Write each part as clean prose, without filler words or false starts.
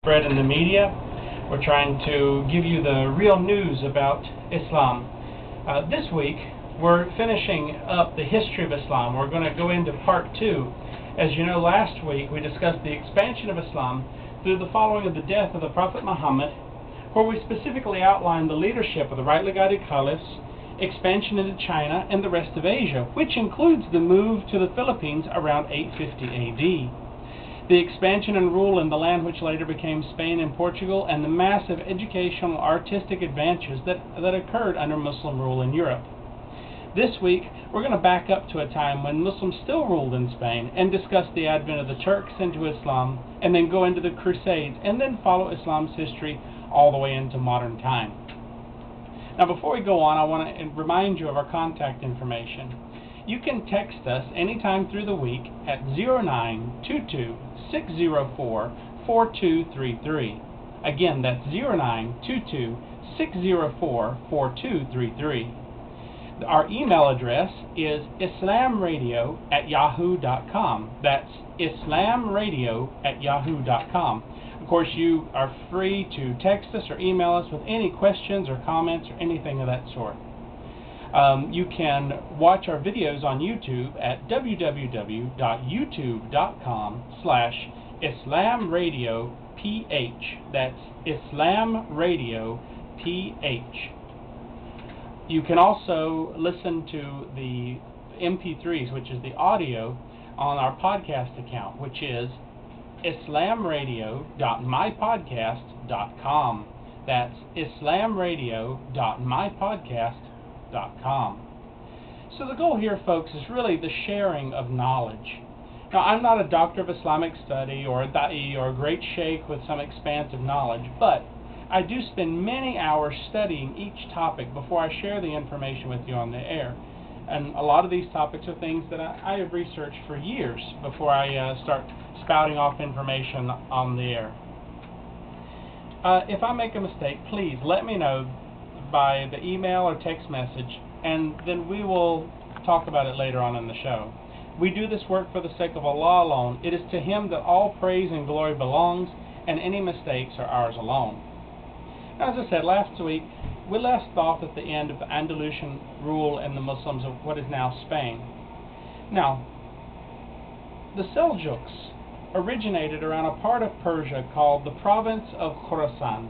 spread in the media. We're trying to give you the real news about Islam. This week, we're finishing up the history of Islam. We're going to go into part 2. As you know, last week we discussed the expansion of Islam through the following of the death of the Prophet Muhammad, where we specifically outlined the leadership of the rightly guided caliphs, expansion into China and the rest of Asia, which includes the move to the Philippines around 850 AD. The expansion and rule in the land which later became Spain and Portugal, and the massive educational artistic advances that occurred under Muslim rule in Europe. This week, we're going to back up to a time when Muslims still ruled in Spain and discuss the advent of the Turks into Islam, and then go into the Crusades, and then follow Islam's history all the way into modern time. Now, before we go on, I want to remind you of our contact information. You can text us anytime through the week at 0922-604-4233. Again, that's 0922-604-4233. Our email address is islamradio@yahoo.com. That's islamradio@yahoo.com. Of course, you are free to text us or email us with any questions or comments or anything of that sort. You can watch our videos on YouTube at www.youtube.com/IslamRadioPH. That's IslamRadioPH. You can also listen to the MP3s, which is the audio, on our podcast account, which is islamradio.mypodcast.com. That's islamradio.mypodcast.com. So the goal here, folks, is really the sharing of knowledge. Now, I'm not a doctor of Islamic study or a da'i or a great sheikh with some expansive knowledge, but I do spend many hours studying each topic before I share the information with you on the air. And a lot of these topics are things that I have researched for years before I start spouting off information on the air. If I make a mistake, please let me know by the email or text message, and then we will talk about it later on in the show. We do this work for the sake of Allah alone. It is to Him that all praise and glory belongs, and any mistakes are ours alone. Now, as I said last week, we left off at the end of the Andalusian rule and the Muslims of what is now Spain. Now, the Seljuks originated around a part of Persia called the province of Khorasan,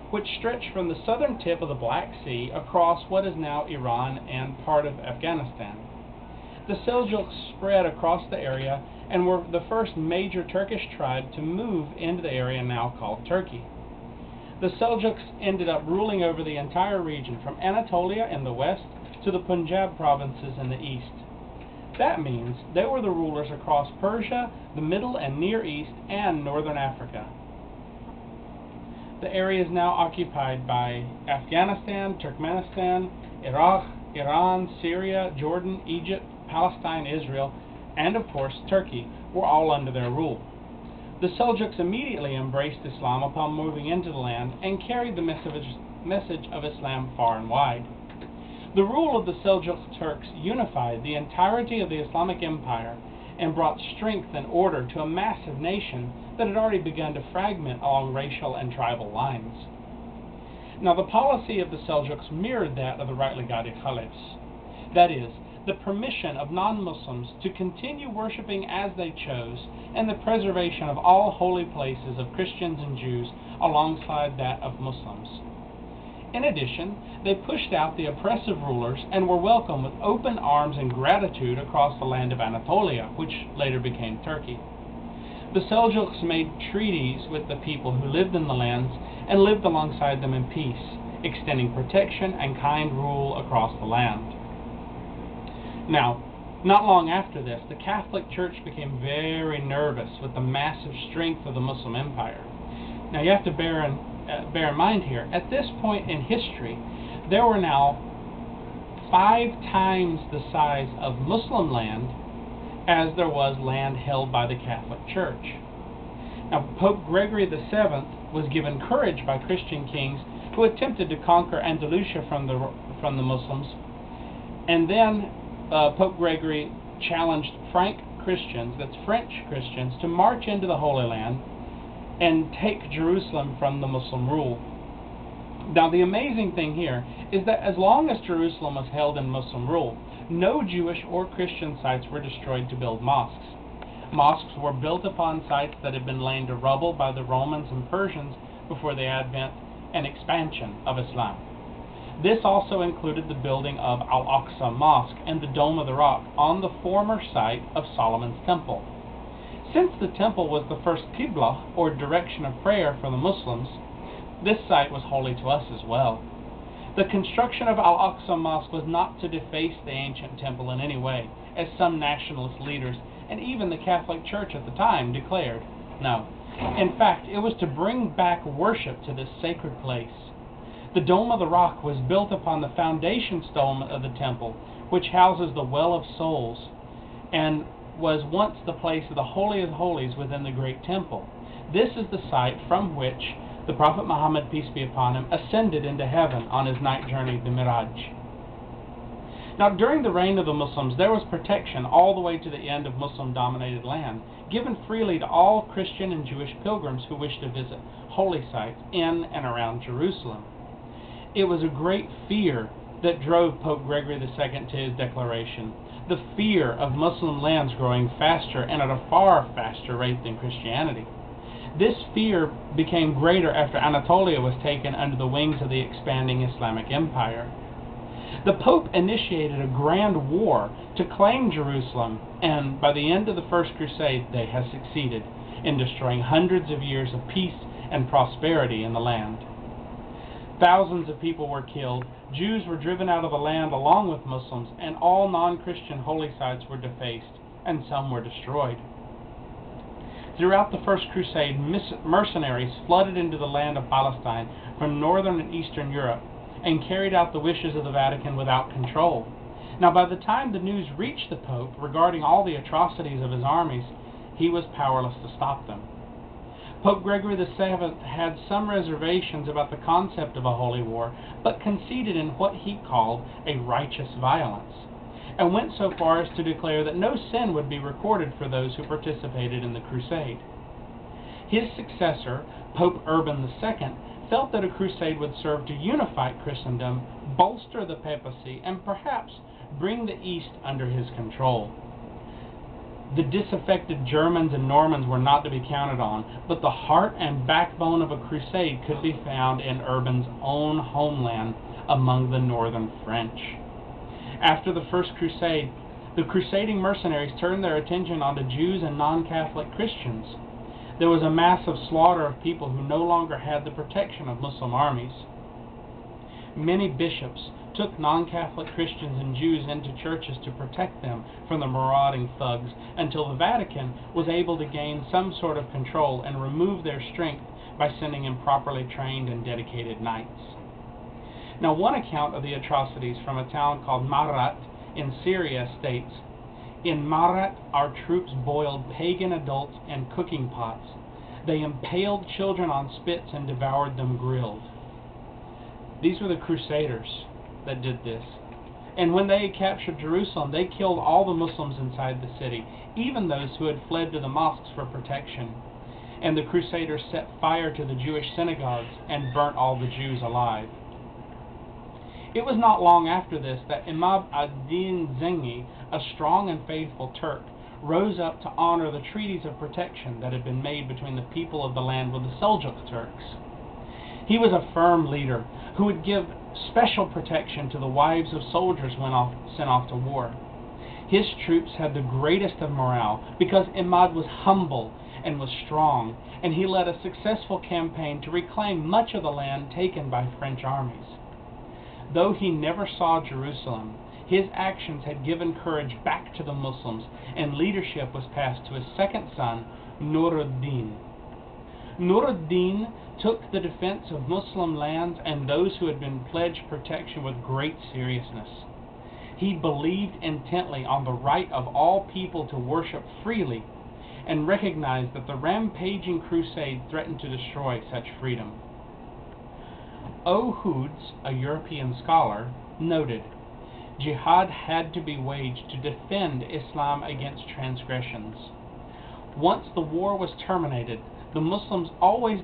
which stretched from the southern tip of the Black Sea across what is now Iran and part of Afghanistan. The Seljuks spread across the area and were the first major Turkish tribe to move into the area now called Turkey. The Seljuks ended up ruling over the entire region from Anatolia in the west to the Punjab provinces in the east. That means they were the rulers across Persia, the Middle and Near East, and Northern Africa. The area is now occupied by Afghanistan, Turkmenistan, Iraq, Iran, Syria, Jordan, Egypt, Palestine, Israel, and of course Turkey were all under their rule. The Seljuks immediately embraced Islam upon moving into the land and carried the message of Islam far and wide. The rule of the Seljuk Turks unified the entirety of the Islamic Empire and brought strength and order to a massive nation that had already begun to fragment along racial and tribal lines. Now, the policy of the Seljuks mirrored that of the rightly guided caliphs. That is, the permission of non-Muslims to continue worshiping as they chose, and the preservation of all holy places of Christians and Jews alongside that of Muslims. In addition, they pushed out the oppressive rulers and were welcomed with open arms and gratitude across the land of Anatolia, which later became Turkey. The Seljuks made treaties with the people who lived in the lands and lived alongside them in peace, extending protection and kind rule across the land. Now, not long after this, the Catholic Church became very nervous with the massive strength of the Muslim Empire. Now, you have to bear in mind here, at this point in history, there were now 5 times the size of Muslim land as there was land held by the Catholic Church. Now, Pope Gregory VII was given courage by Christian kings who attempted to conquer Andalusia from the Muslims, and then Pope Gregory challenged Frank Christians, that's French Christians, to march into the Holy Land and take Jerusalem from the Muslim rule. Now, the amazing thing here is that as long as Jerusalem was held in Muslim rule, no Jewish or Christian sites were destroyed to build mosques. Mosques were built upon sites that had been laid to rubble by the Romans and Persians before the advent and expansion of Islam. This also included the building of Al-Aqsa Mosque and the Dome of the Rock on the former site of Solomon's Temple. Since the temple was the first Qibla, or direction of prayer for the Muslims, this site was holy to us as well. The construction of Al-Aqsa Mosque was not to deface the ancient temple in any way, as some nationalist leaders and even the Catholic Church at the time declared. No. In fact, it was to bring back worship to this sacred place. The Dome of the Rock was built upon the foundation stone of the temple, which houses the Well of Souls, and was once the place of the Holy of Holies within the great temple. This is the site from which the Prophet Muhammad, peace be upon him, ascended into heaven on his night journey, the Miraj. Now, during the reign of the Muslims, there was protection all the way to the end of Muslim-dominated land, given freely to all Christian and Jewish pilgrims who wished to visit holy sites in and around Jerusalem. It was a great fear that drove Pope Gregory II to his declaration, the fear of Muslim lands growing faster and at a far faster rate than Christianity. This fear became greater after Anatolia was taken under the wings of the expanding Islamic Empire. The Pope initiated a grand war to claim Jerusalem, and by the end of the First Crusade, they had succeeded in destroying hundreds of years of peace and prosperity in the land. Thousands of people were killed, Jews were driven out of the land along with Muslims, and all non-Christian holy sites were defaced, and some were destroyed. Throughout the First Crusade, mercenaries flooded into the land of Palestine from northern and eastern Europe and carried out the wishes of the Vatican without control. Now, by the time the news reached the Pope regarding all the atrocities of his armies, he was powerless to stop them. Pope Gregory VII had some reservations about the concept of a holy war, but conceded in what he called a righteous violence, and went so far as to declare that no sin would be recorded for those who participated in the crusade. His successor, Pope Urban II, felt that a crusade would serve to unify Christendom, bolster the papacy, and perhaps bring the East under his control. The disaffected Germans and Normans were not to be counted on, but the heart and backbone of a crusade could be found in Urban's own homeland among the northern French. After the First Crusade, the crusading mercenaries turned their attention onto Jews and non-Catholic Christians. There was a massive slaughter of people who no longer had the protection of Muslim armies. Many bishops took non-Catholic Christians and Jews into churches to protect them from the marauding thugs until the Vatican was able to gain some sort of control and remove their strength by sending in properly trained and dedicated knights. Now, one account of the atrocities from a town called Marat in Syria states, "In Marat, our troops boiled pagan adults in cooking pots. They impaled children on spits and devoured them grilled." These were the Crusaders that did this. And when they captured Jerusalem, they killed all the Muslims inside the city, even those who had fled to the mosques for protection. And the Crusaders set fire to the Jewish synagogues and burnt all the Jews alive. It was not long after this that Imam ad-Din Zengi, a strong and faithful Turk, rose up to honor the treaties of protection that had been made between the people of the land with the Seljuk Turks. He was a firm leader who would give special protection to the wives of soldiers when sent off to war. His troops had the greatest of morale because Imad was humble and was strong, and he led a successful campaign to reclaim much of the land taken by French armies. Though he never saw Jerusalem, his actions had given courage back to the Muslims, and leadership was passed to his second son, Nur-ud-Din. Nur-ud-Din took the defense of Muslim lands and those who had been pledged protection with great seriousness. He believed intently on the right of all people to worship freely and recognized that the rampaging crusade threatened to destroy such freedom. O. Hoods, a European scholar, noted, "Jihad had to be waged to defend Islam against transgressions. Once the war was terminated, the Muslims always